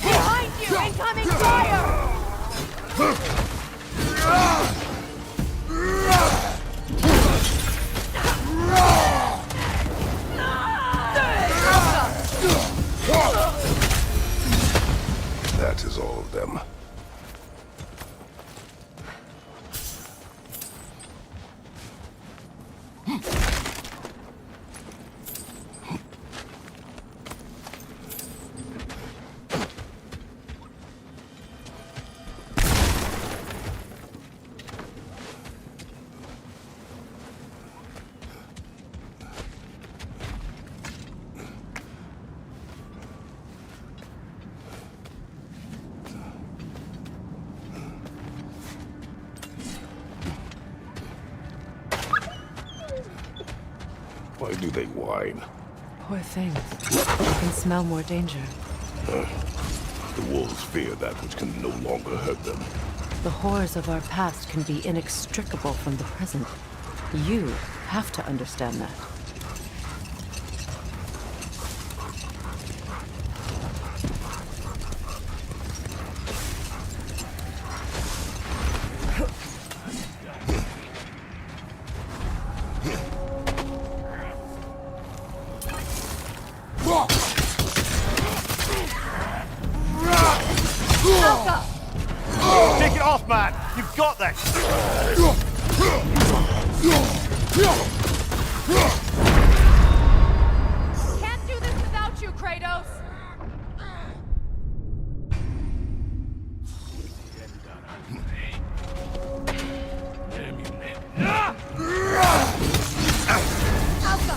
Behind you! Incoming fire! That is all of them. Why do they whine? Poor things. They can smell more danger. The wolves fear that which can no longer hurt them. The horrors of our past can be inextricable from the present. You have to understand that. Take it off, man. You've got this. Can't do this without you, Kratos!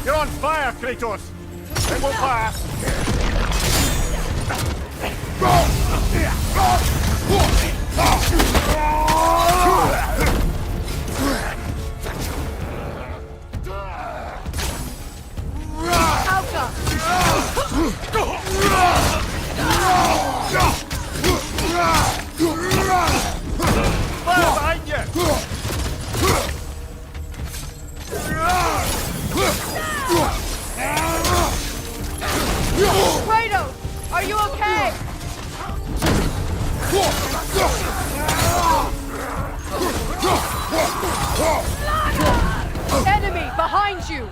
You're on fire, Kratos. It will pass. Fire behind you! Kratos! Are you okay? Enemy behind you!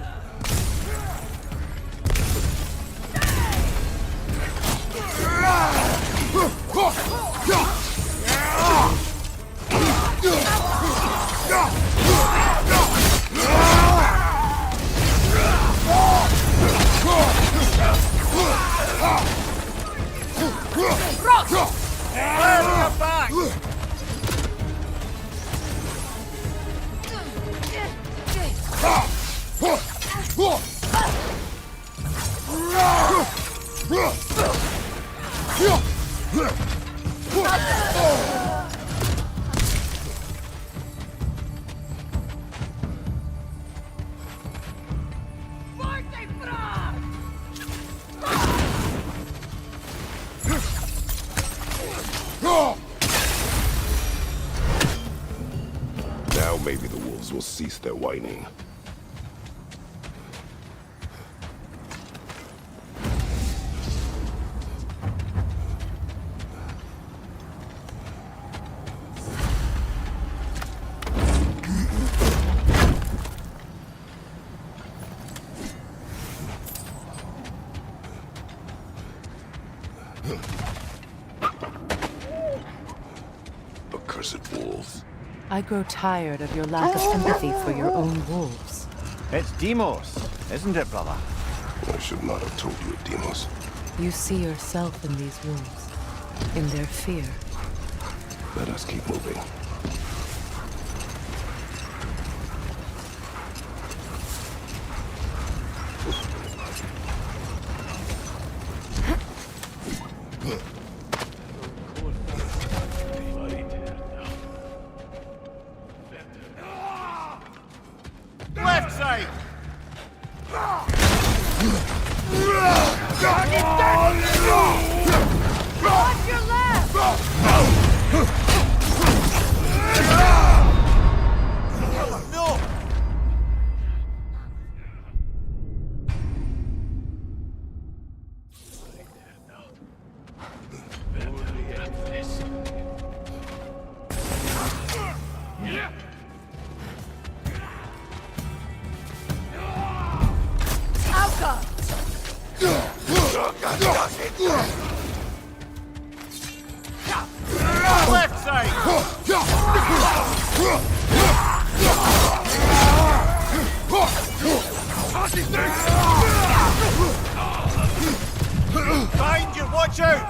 Now maybe the wolves will cease their whining. Accursed wolves. I grow tired of your lack of empathy for your own wolves. It's Demos, isn't it, brother? I should not have told you of Demos. You see yourself in these wolves, in their fear. Let us keep moving. Left side! Watch your left! No! Left side! Behind you, watch out!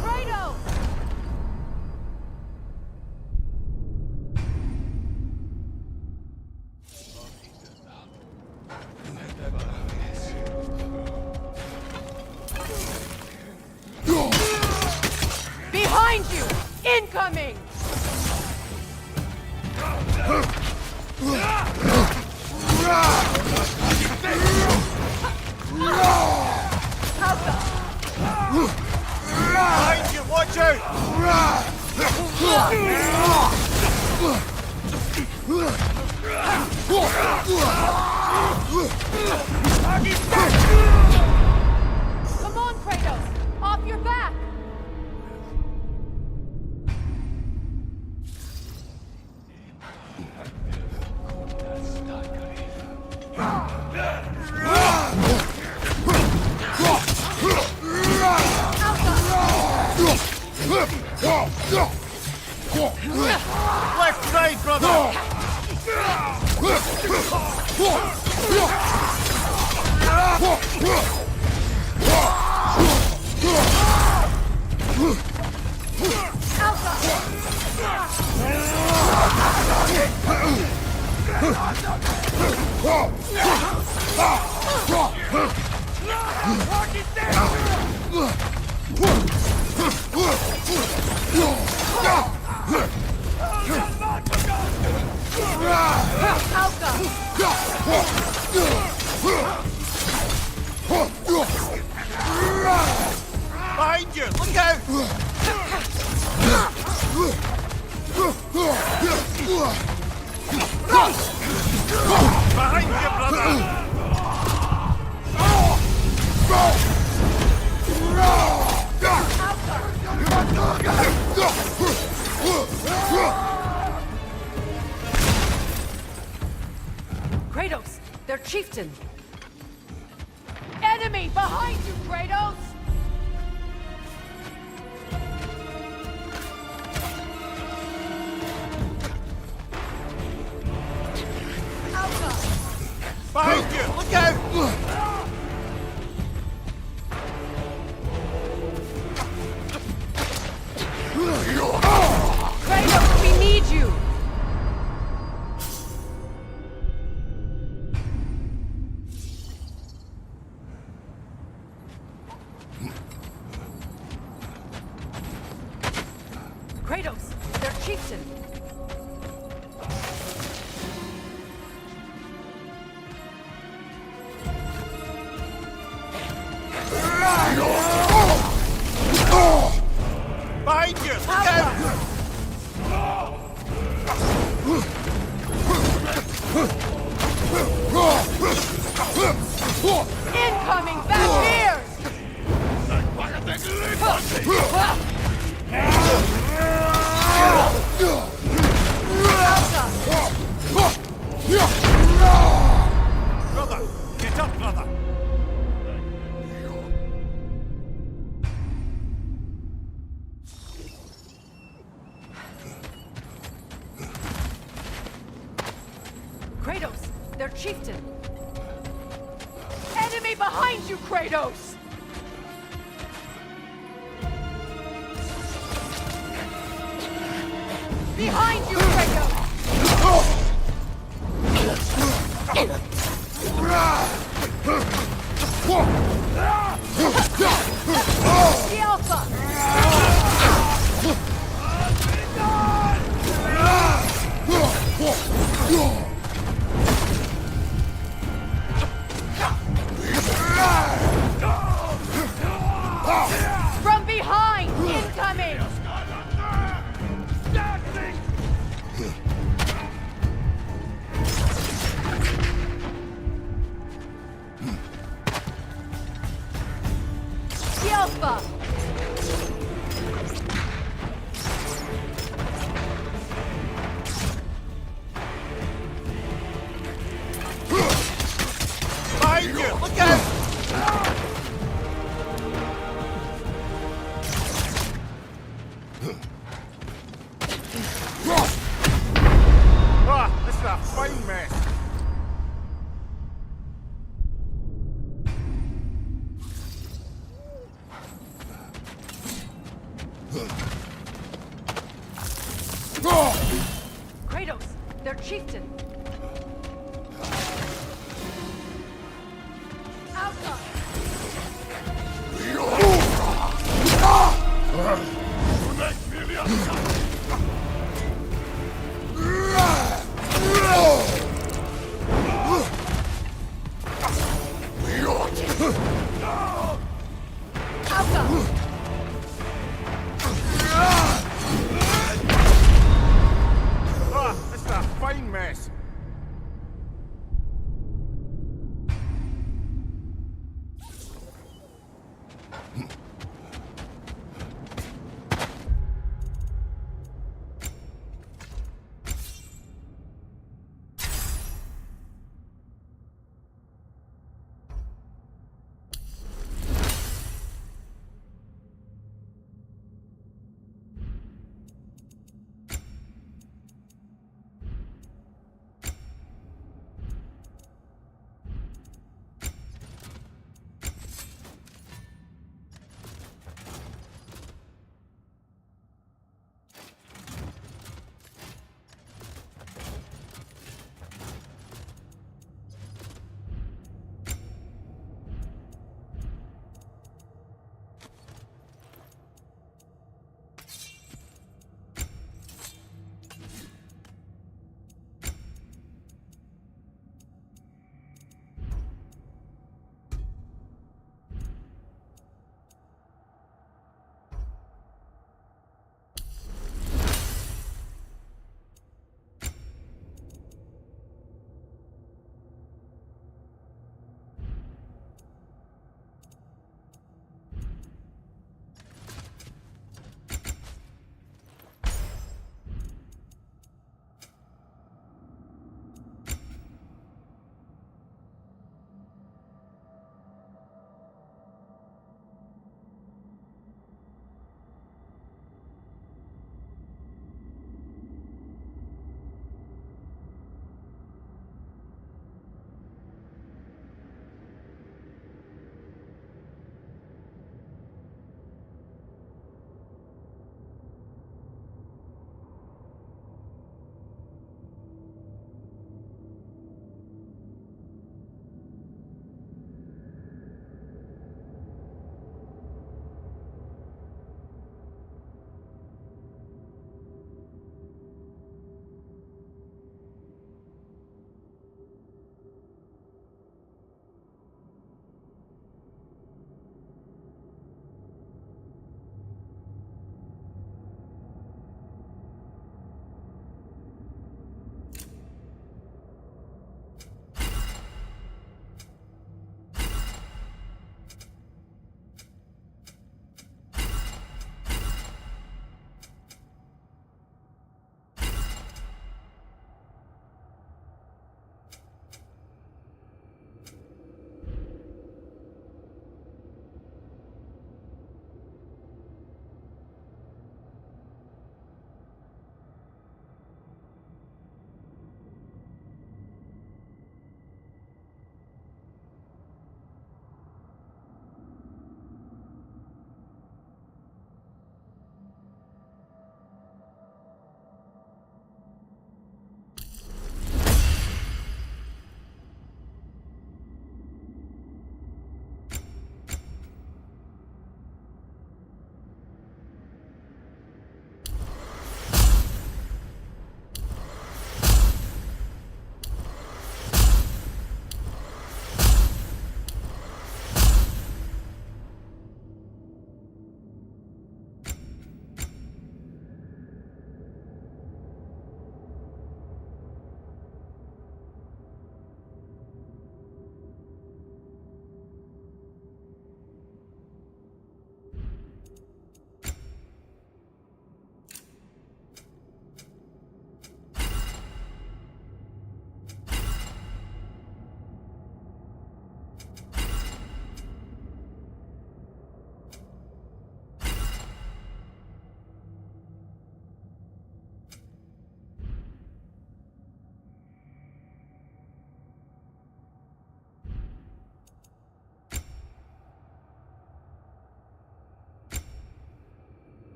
Kratos! Behind you! Incoming! Behind you, watch out! Come on, Kratos! Off your back! Left side, brother! Behind you, look out! Behind you, brother! Kratos, their chieftain. Enemy behind you, Kratos! Behind you, look out! Kratos, we need you! Kratos, their chieftain. Behind you! Look out! Incoming back here! Brother! Get up, brother! Kratos, their chieftain. Enemy behind you, Kratos! Behind you, Kratos! The Alpha! From behind! Incoming! The Alpha! Behind you! Look out! Ah, this is a fine mess. Kratos, their chieftain. Alpha! Alpha! Ah, this is a fine mess.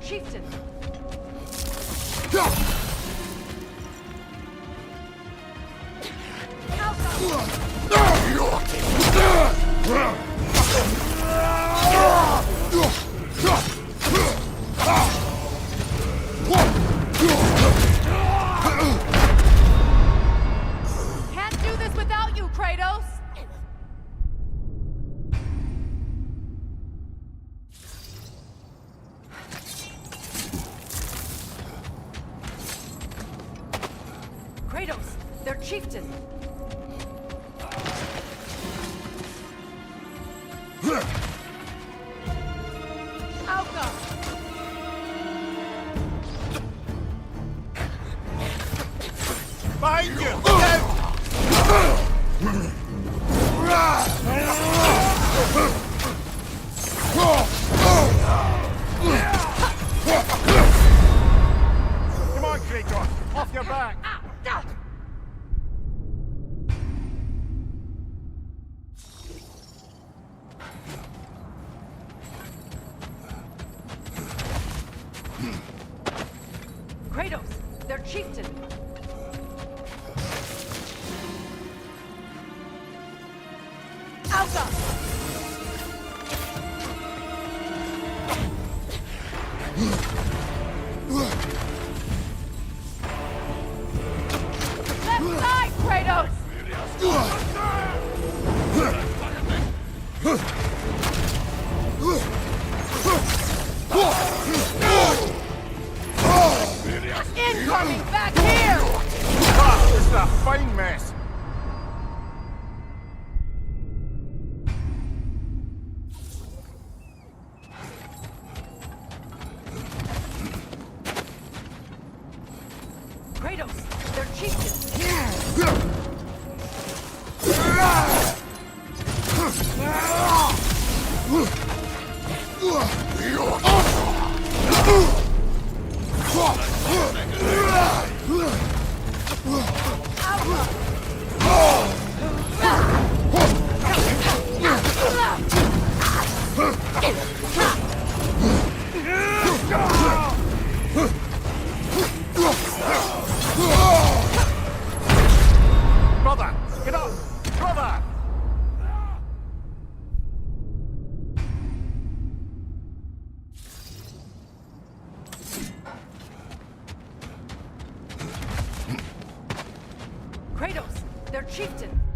chieftain! Can't do this without you, Kratos! Kratos, their chieftain! Alka! Behind you! Come on, Kratos! Off your back! Kratos, their chieftain! Alka! Left side, Kratos! Incoming back here! This is a fine mess! Kratos, their chieftain! Brother! Get up! Brother! Kratos, their chieftain!